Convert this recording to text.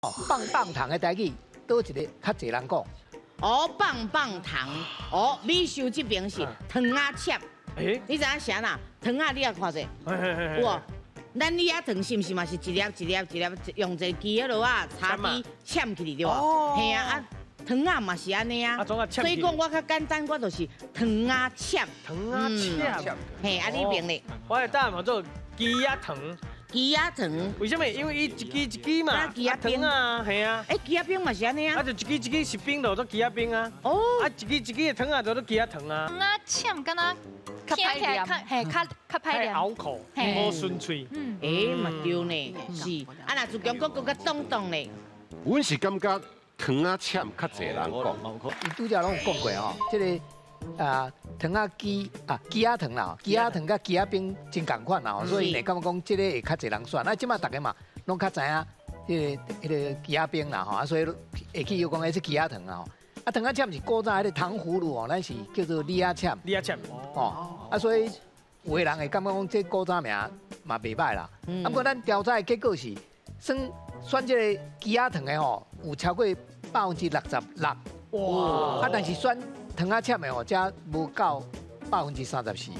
棒棒糖的台语，倒一个较侪人讲。哦，棒棒糖，哦，美秀这边是糖仔切，诶，你知影啥呐？糖仔你也看者，有无？咱李仔糖是毋是嘛是一粒一粒一粒用一个机落啊茶底嵌起对无？嘿啊，啊糖仔嘛是安尼啊。所以讲我较简单，我就是糖仔切。糖仔切，嘿，啊你明咧？我会答案做鸡仔糖。鸡仔糖，为什么？因为伊一支一支嘛，鸡仔冰啊，系啊。鸡仔冰嘛是安尼啊。就一支一支是冰落做鸡仔冰啊。哦。啊，一支一支的糖啊，做做鸡仔糖啊。糖啊，签敢若较歹念，嘿，较歹念。拗口，嘿无顺脆。诶，嘛对呢，是。啊，若自强讲更较动动咧。阮是感觉糖仔签较侪人讲。伊拄则拢有讲过吼，这个糖仔鸡仔糖啦，鸡仔糖甲鸡仔冰真共款啦，所以会感觉讲这个会较侪人选。那即马大家嘛拢较知影，迄个鸡仔冰啦吼，啊所以会去又讲迄是鸡仔糖啦吼。啊糖仔签是古早迄个糖葫芦哦，咱是叫做李仔签。李仔签。哦，啊所以有的人会感觉讲这古早名嘛袂歹啦。啊不过咱调查的结果是，选这个鸡仔糖的吼，有超过66%。哇！啊，但是选糖仔签的吼，才无到34%。